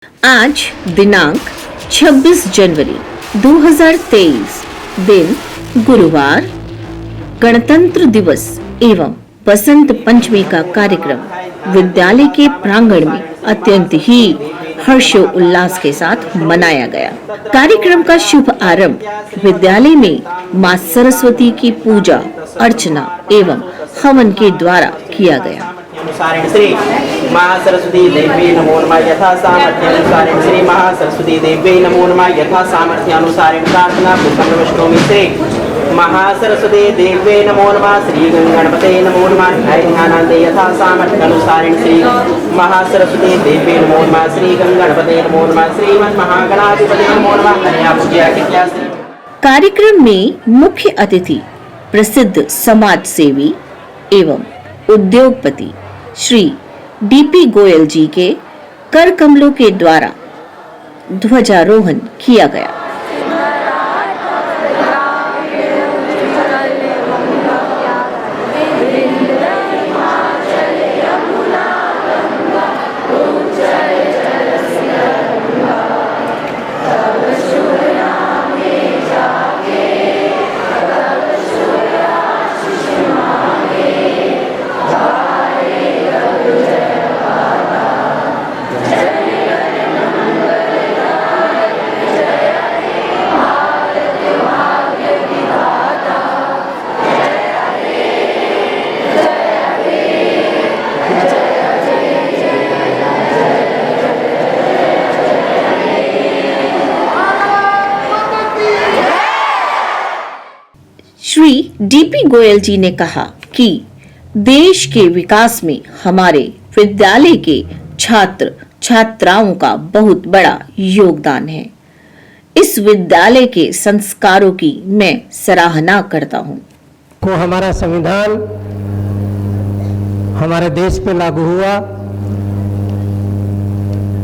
आज दिनांक 26 जनवरी 2023 दिन गुरुवार, गणतंत्र दिवस एवं बसंत पंचमी का कार्यक्रम विद्यालय के प्रांगण में अत्यंत ही हर्षोल्लास के साथ मनाया गया। कार्यक्रम का शुभ आरंभ विद्यालय में मां सरस्वती की पूजा अर्चना एवं हवन के द्वारा किया गया। श्री महासरस्वती देवी नमो नमः यथा सामर्थ्यानुसारेण श्री महासरस्वती देवी नमो नमः यथा सामर्थ्यानुसारेण प्रार्थना पुष्पं नमस्करोमि। श्री महासरस्वती देवी नमो नमः श्री गणपते नमो नमः ध्यानान्ते यथा सामर्थ्यानुसारेण श्री महासरस्वती देवी नमो नमः श्री गणपते नमो नमः श्रीमन्महागणाधिपते नमो नमः कन्या पूजा किया। कार्यक्रम में मुख्य अतिथि प्रसिद्ध समाज सेवी एवं उद्योगपति श्री डीपी गोयल जी के कर कमलों के द्वारा ध्वजारोहण किया गया। श्री डीपी गोयल जी ने कहा कि देश के विकास में हमारे विद्यालय के छात्र छात्राओं का बहुत बड़ा योगदान है। इस विद्यालय के संस्कारों की मैं सराहना करता हूं। को हमारा संविधान हमारे देश पे लागू हुआ,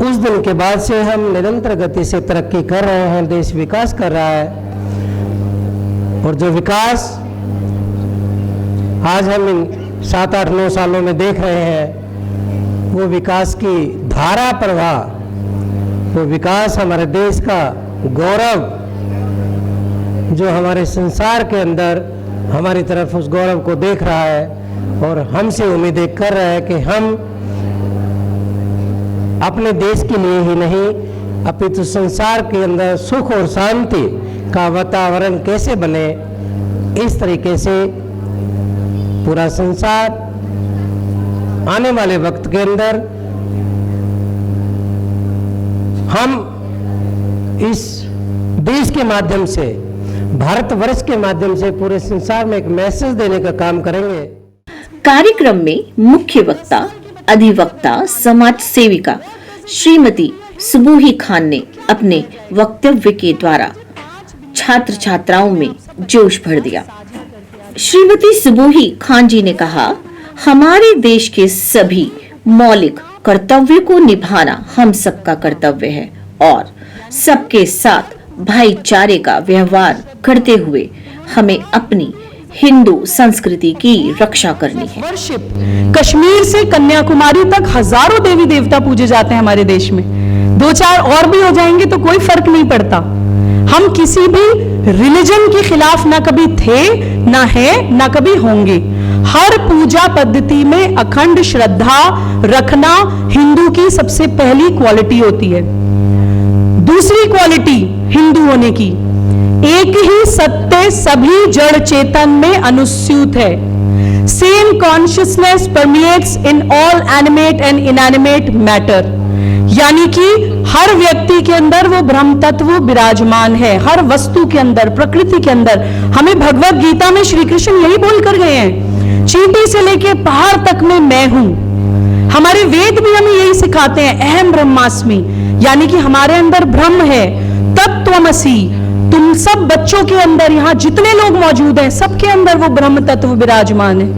उस दिन के बाद से हम निरंतर गति से तरक्की कर रहे हैं, देश विकास कर रहा है। और जो विकास आज हम इन 7-8-9 सालों में देख रहे हैं, वो विकास की धारा प्रवाह, वो विकास हमारे देश का गौरव जो हमारे संसार के अंदर हमारी तरफ उस गौरव को देख रहा है और हमसे उम्मीदें कर रहा है कि हम अपने देश के लिए ही नहीं अपितु संसार के अंदर सुख और शांति का वातावरण कैसे बने, इस तरीके से पूरा संसार आने वाले वक्त के अंदर हम इस देश के माध्यम से, भारतवर्ष के माध्यम से पूरे संसार में एक मैसेज देने का काम करेंगे। कार्यक्रम में मुख्य वक्ता अधिवक्ता समाज सेविका श्रीमती सुबूही खान ने अपने वक्तव्य के द्वारा छात्र छात्राओं में जोश भर दिया। श्रीमती सुबूही खान जी ने कहा, हमारे देश के सभी मौलिक कर्तव्यों को निभाना हम सबका कर्तव्य है और सबके साथ भाईचारे का व्यवहार करते हुए हमें अपनी हिंदू संस्कृति की रक्षा करनी है। वर्शिप कश्मीर से कन्याकुमारी तक हजारों देवी देवता पूजे जाते हैं हमारे देश में। 2-4 और भी हो जाएंगे तो कोई फर्क नहीं पड़ता। हम किसी भी रिलीजन के खिलाफ ना कभी थे, ना है, ना कभी होंगे। हर पूजा पद्धति में अखंड श्रद्धा रखना हिंदू की सबसे पहली क्वालिटी होती है। दूसरी क्वालिटी हिंदू होने की, एक ही सत्य सभी जड़ चेतन में अनुस्यूत है। Same consciousness permeates in all animate and inanimate matter, यानी कि हर व्यक्ति के अंदर वो ब्रह्म तत्व विराजमान है, हर वस्तु के अंदर, प्रकृति के अंदर। हमें भगवत गीता में श्री कृष्ण यही बोल कर गए हैं, चींटी से लेके पहाड़ तक में मैं हूं। हमारे वेद भी हमें यही सिखाते हैं, अहम ब्रह्मास्मि, यानी कि हमारे अंदर ब्रह्म है। तत्त्वमसि, तुम सब बच्चों के अंदर, यहां जितने लोग मौजूद हैं सबके अंदर वो ब्रह्म तत्व विराजमान है।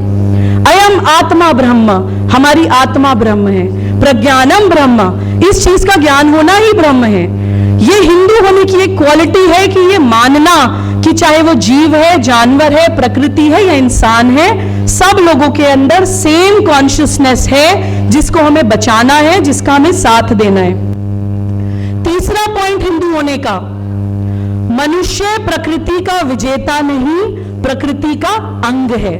अयम आत्मा ब्रह्म, हमारी आत्मा ब्रह्म है। प्रज्ञानम ब्रह्म, इस चीज का ज्ञान होना ही ब्रह्म है। ये हिंदू होने की एक क्वालिटी है कि ये मानना कि चाहे वो जीव है, जानवर है, प्रकृति है या इंसान है, सब लोगों के अंदर सेम कॉन्शियसनेस है जिसको हमें बचाना है, जिसका हमें साथ देना है। दूसरा पॉइंट हिंदू होने का, मनुष्य प्रकृति का विजेता नहीं, प्रकृति का अंग है।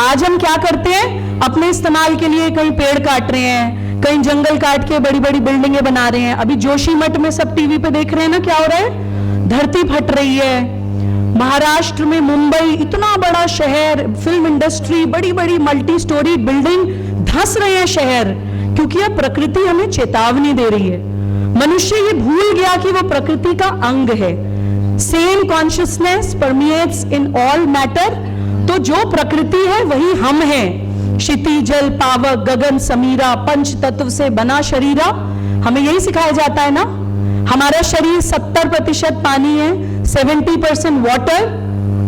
आज हम क्या करते हैं, अपने इस्तेमाल के लिए कहीं पेड़ काट रहे हैं, कहीं जंगल काट के बड़ी बड़ी बिल्डिंगें बना रहे हैं। अभी जोशीमठ में सब टीवी पे देख रहे हैं ना, क्या हो रहा है, धरती फट रही है। महाराष्ट्र में मुंबई, इतना बड़ा शहर, फिल्म इंडस्ट्री, बड़ी बड़ी मल्टी स्टोरी बिल्डिंग, धंस रहे हैं शहर, क्योंकि अब प्रकृति हमें चेतावनी दे रही है। मनुष्य ये भूल गया कि वो प्रकृति का अंग है। Same consciousness permeates in all matter. तो जो प्रकृति है वही हम हैं। क्षिति जल पावक गगन समीरा, पंच तत्व से बना शरीरा, हमें यही सिखाया जाता है ना। हमारा शरीर 70% पानी है, 70% वाटर,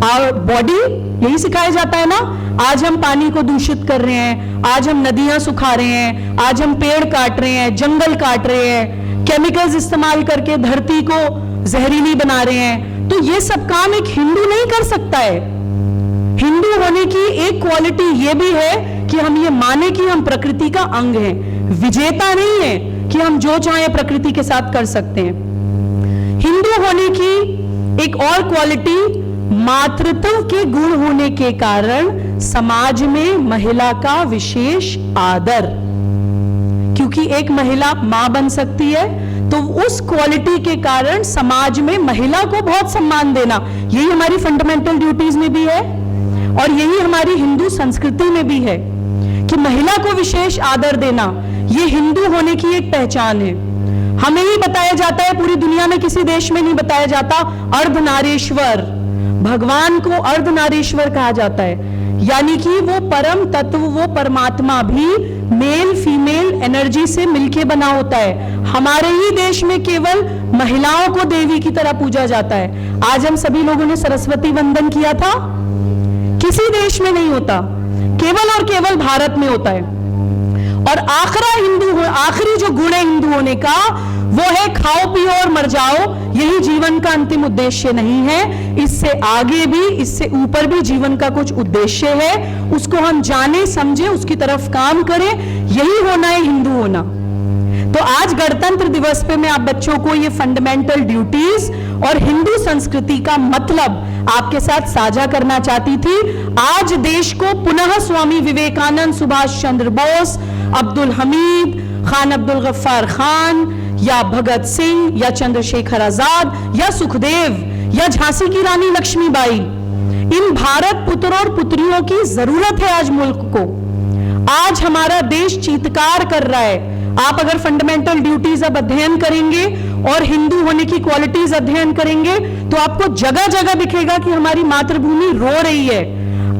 और बॉडी, यही सिखाया जाता है ना। आज हम पानी को दूषित कर रहे हैं, आज हम नदियां सुखा रहे हैं, आज हम पेड़ काट रहे हैं, जंगल काट रहे हैं, केमिकल्स इस्तेमाल करके धरती को जहरीली बना रहे हैं। तो ये सब काम एक हिंदू नहीं कर सकता है। हिंदू होने की एक क्वालिटी ये भी है कि हम ये माने कि हम प्रकृति का अंग हैं, विजेता नहीं है कि हम जो चाहे प्रकृति के साथ कर सकते हैं। हिंदू होने की एक और क्वालिटी, मातृत्व के गुण होने के कारण समाज में महिला का विशेष आदर, क्योंकि एक महिला मां बन सकती है, तो उस क्वालिटी के कारण समाज में महिला को बहुत सम्मान देना, यही हमारी फंडामेंटल ड्यूटीज में भी है और यही हमारी हिंदू संस्कृति में भी है कि महिला को विशेष आदर देना, ये हिंदू होने की एक पहचान है। हमें ही बताया जाता है, पूरी दुनिया में किसी देश में नहीं बताया जाता, अर्धनारीश्वर, भगवान को अर्धनारीश्वर कहा जाता है, यानी कि वो परम तत्व, वो परमात्मा भी मेल फीमेल एनर्जी से मिलके बना होता है। हमारे ही देश में केवल महिलाओं को देवी की तरह पूजा जाता है। आज हम सभी लोगों ने सरस्वती वंदन किया था, किसी देश में नहीं होता, केवल और केवल भारत में होता है। और आखिरी जो गुण है हिंदू होने का, वो है खाओ पियो और मर जाओ। यही जीवन का अंतिम उद्देश्य नहीं है, इससे आगे भी, इससे ऊपर भी जीवन का कुछ उद्देश्य है, उसको हम जाने समझे, उसकी तरफ काम करें, यही होना है हिंदू होना। तो आज गणतंत्र दिवस पे मैं आप बच्चों को ये फंडामेंटल ड्यूटीज और हिंदू संस्कृति का मतलब आपके साथ साझा करना चाहती थी। आज देश को पुनः स्वामी विवेकानंद, सुभाष चंद्र बोस, अब्दुल हमीद, खान अब्दुल गफ्फार खान, या भगत सिंह, या चंद्रशेखर आजाद, या सुखदेव, या झांसी की रानी लक्ष्मीबाई, इन भारत पुत्र और पुत्रियों की जरूरत है आज मुल्क को। आज हमारा देश चीत्कार कर रहा है। आप अगर फंडामेंटल ड्यूटीज अब अध्ययन करेंगे और हिंदू होने की क्वालिटीज अध्ययन करेंगे, तो आपको जगह जगह दिखेगा कि हमारी मातृभूमि रो रही है।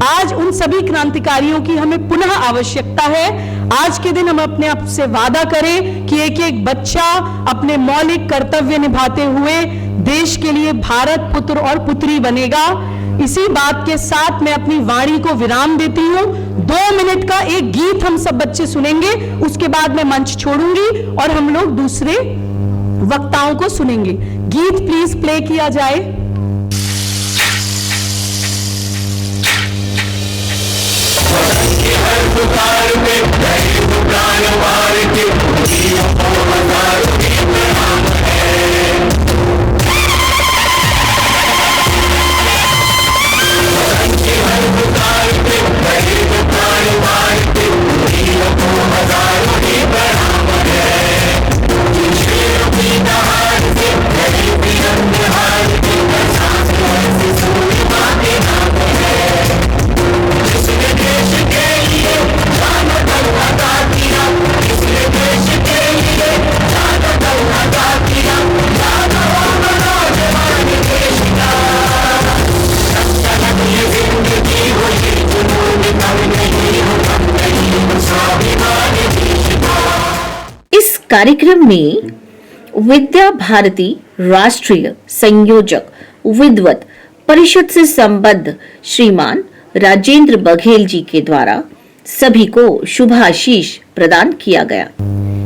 आज उन सभी क्रांतिकारियों की हमें पुनः आवश्यकता है। आज के दिन हम अपने आप से वादा करें कि एक एक बच्चा अपने मौलिक कर्तव्य निभाते हुए देश के लिए भारत पुत्र और पुत्री बनेगा। इसी बात के साथ मैं अपनी वाणी को विराम देती हूं। 2 मिनट का एक गीत हम सब बच्चे सुनेंगे, उसके बाद मैं मंच छोड़ूंगी और हम लोग दूसरे वक्ताओं को सुनेंगे। गीत प्लीज प्ले किया जाए। कार्यक्रम में विद्या भारती राष्ट्रीय संयोजक विद्वत परिषद से संबद्ध श्रीमान राजेंद्र बघेल जी के द्वारा सभी को शुभाशीष प्रदान किया गया।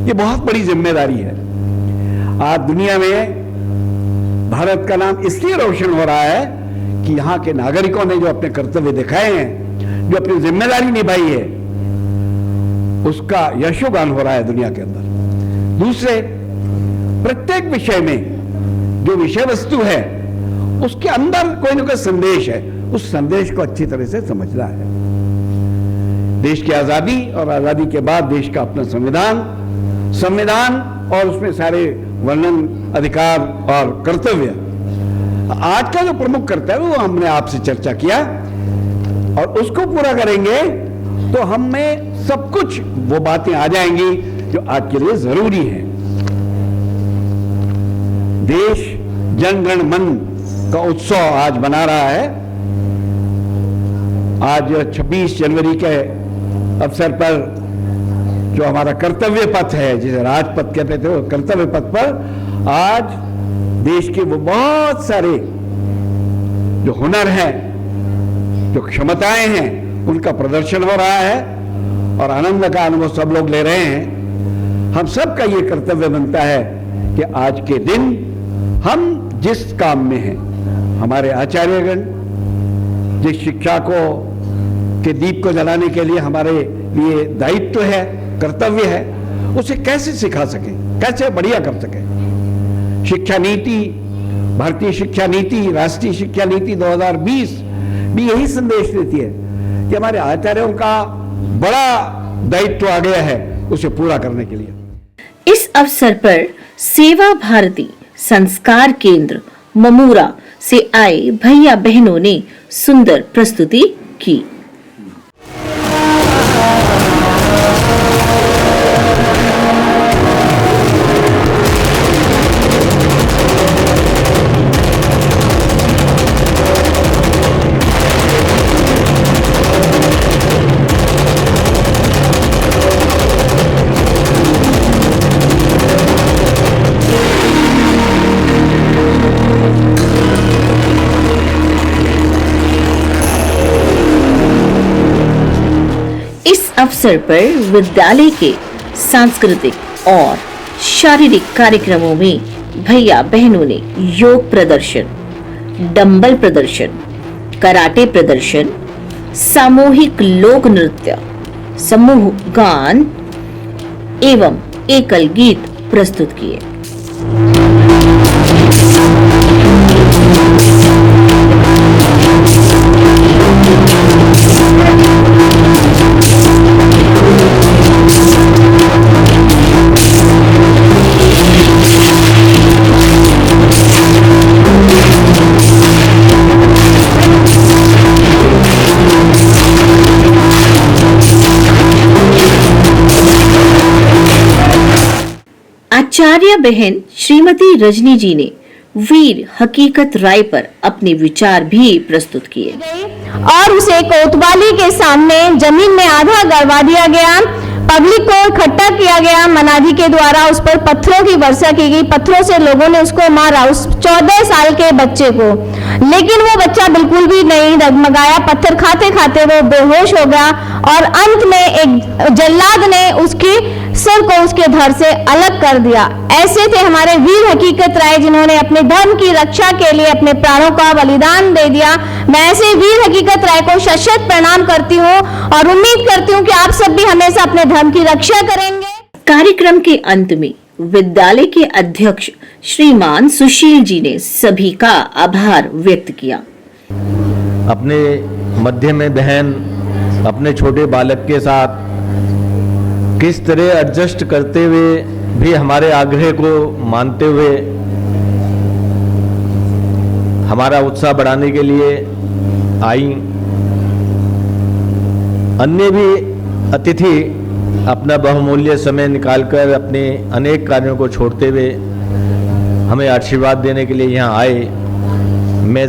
ये बहुत बड़ी जिम्मेदारी है। आज दुनिया में भारत का नाम इसलिए रोशन हो रहा है कि यहाँ के नागरिकों ने जो अपने कर्तव्य दिखाए हैं, जो अपनी जिम्मेदारी निभाई है, उसका यशोगान हो रहा है दुनिया के अंदर। दूसरे, प्रत्येक विषय में जो विषय वस्तु है उसके अंदर कोई ना कोई संदेश है, उस संदेश को अच्छी तरह से समझना है। देश की आजादी और आजादी के बाद देश का अपना संविधान और उसमें सारे वर्णन, अधिकार और कर्तव्य। आज का जो प्रमुख कर्तव्य वो हमने आपसे चर्चा किया और उसको पूरा करेंगे तो हम में सब कुछ वो बातें आ जाएंगी जो आज के लिए जरूरी हैं। देश जन गण मन का उत्सव आज मना रहा है। आज 26 जनवरी के अवसर पर जो हमारा कर्तव्य पथ है, जिसे राजपथ कहते थे, वो कर्तव्य पथ पर आज देश के वो बहुत सारे जो हुनर हैं, जो क्षमताएं हैं, उनका प्रदर्शन हो रहा है और आनंद का अनुभव सब लोग ले रहे हैं। हम सब का ये कर्तव्य बनता है कि आज के दिन हम जिस काम में हैं, हमारे आचार्यगण जिस शिक्षा को के दीप को जलाने के लिए हमारे लिए दायित्व है, कर्तव्य है, उसे कैसे सिखा सके, कैसे बढ़िया कर सके। शिक्षा नीति, भारतीय शिक्षा नीति, राष्ट्रीय शिक्षा नीति 2020 भी यही संदेश देती है कि हमारे आचार्यों का बड़ा दायित्व आ गया है उसे पूरा करने के लिए। इस अवसर पर सेवा भारती संस्कार केंद्र ममूरा से आए भैया बहनों ने सुंदर प्रस्तुति की। अवसर पर विद्यालय के सांस्कृतिक और शारीरिक कार्यक्रमों में भैया बहनों ने योग प्रदर्शन, डंबल प्रदर्शन, कराटे प्रदर्शन, सामूहिक लोक नृत्य, समूह गान एवं एकल गीत प्रस्तुत किए। आचार्य बहन श्रीमती रजनी जी ने वीर हकीकत राय पर अपने विचार भी प्रस्तुत किए और उसे कोतवाली के सामने जमीन में आधा गड़वा दिया गया। पब्लिक को इकट्ठा किया गया, मनादी के द्वारा उस पर पत्थरों की वर्षा की गई। पत्थरों से लोगों ने उसको मारा, उस 14 साल के बच्चे को। लेकिन वो बच्चा बिल्कुल भी नहीं डगमगाया। पत्थर खाते खाते वो बेहोश हो गया और अंत में एक जल्लाद ने उसकी सिर को उसके धड़ से अलग कर दिया। ऐसे थे हमारे वीर हकीकत राय, जिन्होंने अपने धर्म की रक्षा के लिए अपने प्राणों का बलिदान दे दिया। मैं ऐसे वीर हकीकत राय को शत प्रणाम करती हूँ और उम्मीद करती हूँ कि आप सब भी हमेशा अपने धर्म की रक्षा करेंगे। कार्यक्रम के अंत में विद्यालय के अध्यक्ष श्रीमान सुशील जी ने सभी का आभार व्यक्त किया। अपने मध्य में बहन अपने छोटे बालक के साथ किस तरह एडजस्ट करते हुए भी हमारे आग्रह को मानते हुए हमारा उत्साह बढ़ाने के लिए आई। अन्य भी अतिथि अपना बहुमूल्य समय निकालकर अपने अनेक कार्यों को छोड़ते हुए हमें आशीर्वाद देने के लिए यहाँ आए। मैं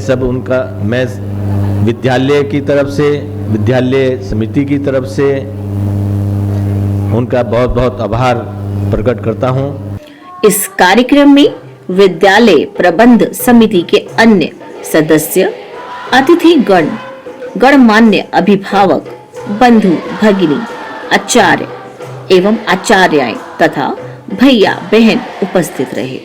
विद्यालय की तरफ से, विद्यालय समिति की तरफ से उनका बहुत बहुत आभार प्रकट करता हूँ। इस कार्यक्रम में विद्यालय प्रबंध समिति के अन्य सदस्य, अतिथि गण, गणमान्य अभिभावक, बंधु भगिनी, आचार्य एवं आचार्याएं तथा भैया बहन उपस्थित रहे।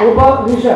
उपविश